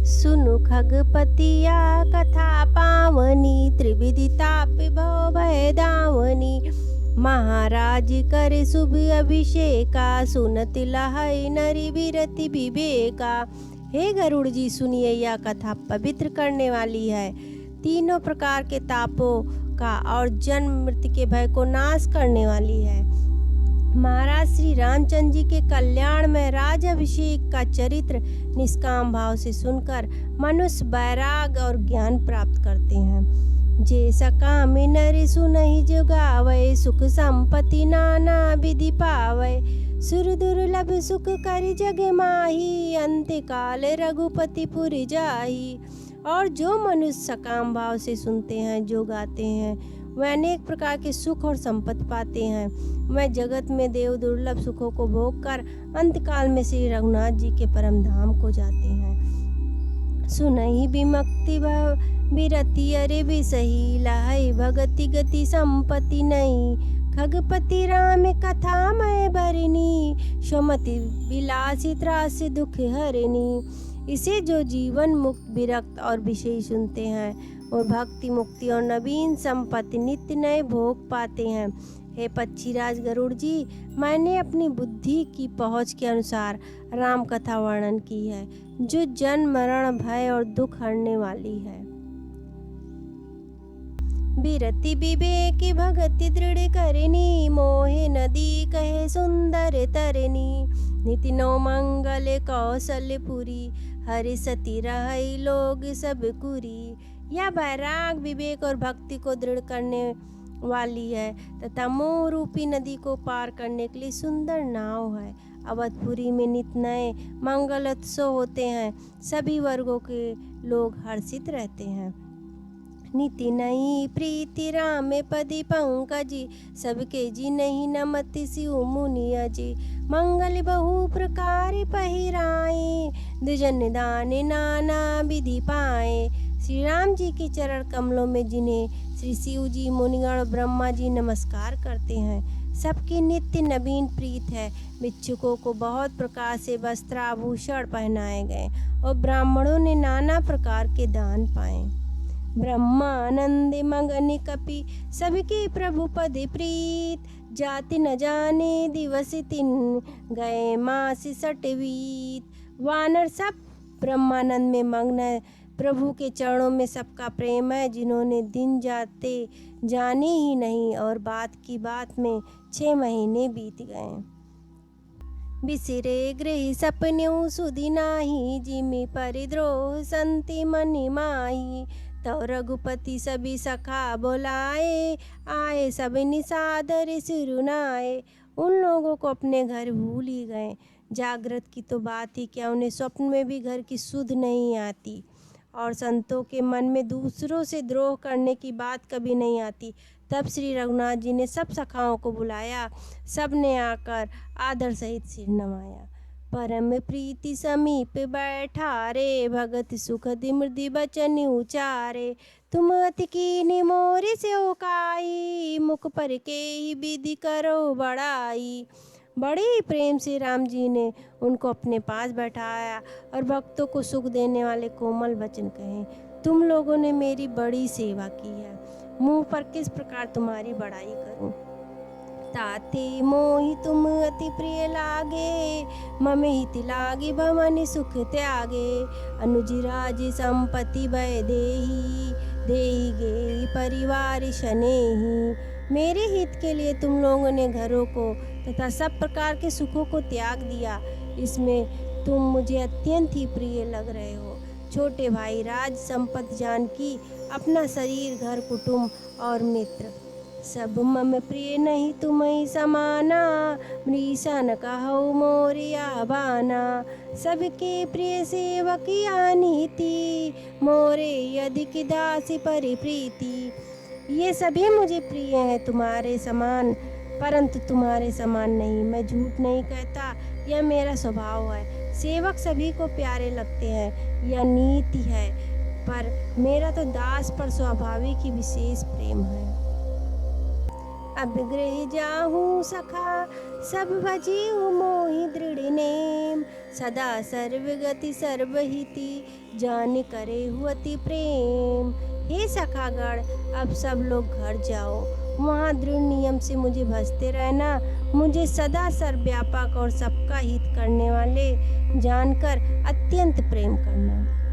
सुनु खगपतिया कथा पावनी, त्रिविदितापि भव भय दावनी। महाराज करे शुभ अभिषेका, सुनति लहै नरि विरति विवेका। हे गरुड़ जी, सुनिए, यह कथा पवित्र करने वाली है। तीनों प्रकार के तापों का और जन्म मृत्यु के भय को नाश करने वाली है। महाराज श्री रामचंद्र जी के कल्याण में राज अभिषेक का चरित्र निष्काम भाव से सुनकर मनुष्य वैराग और ज्ञान प्राप्त करते हैं। जैसा काम नरि सुनहि जो गावै, सुख संपत्ति नाना विधि पावै। सुर दुर्लभ सुख करि जग माही, अंत काल रघुपति पुर जाही। और जो मनुष्य सकाम भाव से सुनते हैं, जो गाते हैं, वह अनेक प्रकार के सुख और संपत्ति पाते हैं। वह जगत में देव दुर्लभ सुखों को भोग कर अंतकाल में श्री रघुनाथ जी के परम धाम को जाते हैं। सुनहि विमुक्ति विरति अरे बिसही, लहै भगति गति संपत्ति नहीं। खगपति राम कथा मैं भरिनी, सुमति विलासी त्रासि दुख हरिनी। इसे जो जीवन मुक्त विरक्त और विषयी सुनते हैं, और भक्ति मुक्ति और नवीन संपत्ति नित्य नए भोग पाते हैं। हे पक्षीराज गरुड़ जी, मैंने अपनी बुद्धि की पहुँच के अनुसार राम कथा वर्णन की है, जो जन्म मरण भय और दुख हरने वाली है। विरति विवेक भगति दृढ़ करनी, मोहे नदी कहे सुंदर तरनी। निति नौ मंगल कौशलपुरी, हरि सती रहै लोग सब कुरी। यह वैराग विवेक और भक्ति को दृढ़ करने वाली है तथा मोह रूपी नदी को पार करने के लिए सुंदर नाव है। अवधपुरी में नित नए मंगल उत्सव होते हैं, सभी वर्गों के लोग हर्षित रहते हैं। नीति नहीं प्रीति राम पदी पंकजी, सबके जी नहीं नमति शिव मुनिया जी। मंगल बहु प्रकार पहिराए, द्विजन दान नाना विधि पाए। श्री राम जी के चरण कमलों में जिन्हें श्री शिव जी मुनिगण ब्रह्मा जी नमस्कार करते हैं, सबकी नित्य नवीन प्रीत है। भिक्षुकों को बहुत प्रकार से वस्त्राभूषण पहनाए गए और ब्राह्मणों ने नाना प्रकार के दान पाए। ब्रह्मानंद मगन कपि, सबके प्रभु पद प्रीत। जाति न जाने दिवस तिन, गए मास सटवीत। वानर सब ब्रह्मानंद में मग्न, प्रभु के चरणों में सबका प्रेम है, जिन्होंने दिन जाते जाने ही नहीं और बात की बात में 6 महीने बीत गए। बिसिरे गृह सपन्यु सुधि नाही, जिमि परिद्रोह संति मनि माही। तो रघुपति सभी सखा बुलाए, आए सब निसादर सिरुनाए। उन लोगों को अपने घर भूल ही गए। जागृत की तो बात ही क्या, उन्हें स्वप्न में भी घर की सुध नहीं आती। और संतों के मन में दूसरों से द्रोह करने की बात कभी नहीं आती। तब श्री रघुनाथ जी ने सब सखाओं को बुलाया, सब ने आकर आदर सहित सिर नवाया। परम प्रीति समीप बैठा रे, भगत सुखद मृदि बचन उचारे। तुम अति कीनी मोरि सेवकाई, मुख पर के ही विधि करो बड़ाई। बड़े ही प्रेम से राम जी ने उनको अपने पास बैठाया और भक्तों को सुख देने वाले कोमल वचन कहे। तुम लोगों ने मेरी बड़ी सेवा की है, मुंह पर किस प्रकार तुम्हारी बड़ाई करूं। ताते मोहि तुम अति प्रिय लागे, मम हित लागे भवन सुख त्यागे। अनुजी राज संपत्ति भय देही, देही गे परिवार शनेही। मेरे हित के लिए तुम लोगों ने घरों को तथा सब प्रकार के सुखों को त्याग दिया। इसमें तुम मुझे अत्यंत ही प्रिय लग रहे हो। छोटे भाई राज संपत्ति जानकी, अपना शरीर घर कुटुंब और मित्र सब मम प्रिय नहीं तुम्हें समाना। मृषा न कहो मोरिया बाना, सबके प्रिय सेवक या नीति। मोरे अधिक दासी परिप्रीति। ये सभी मुझे प्रिय हैं तुम्हारे समान, परंतु तुम्हारे समान नहीं। मैं झूठ नहीं कहता, यह मेरा स्वभाव है। सेवक सभी को प्यारे लगते हैं, यह नीति है, पर मेरा तो दास पर स्वाभाविक ही विशेष प्रेम है। अब गृह जाहूँ सखा, सब भजिहु मोहि दृढ़ नेम। सदा सर्वगति सर्वहिति, जान करे हुअति प्रेम। हे सखागण, अब सब लोग घर जाओ, वहाँ दृढ़ नियम से मुझे भजते रहना। मुझे सदा सर्वव्यापक और सबका हित करने वाले जानकर अत्यंत प्रेम करना।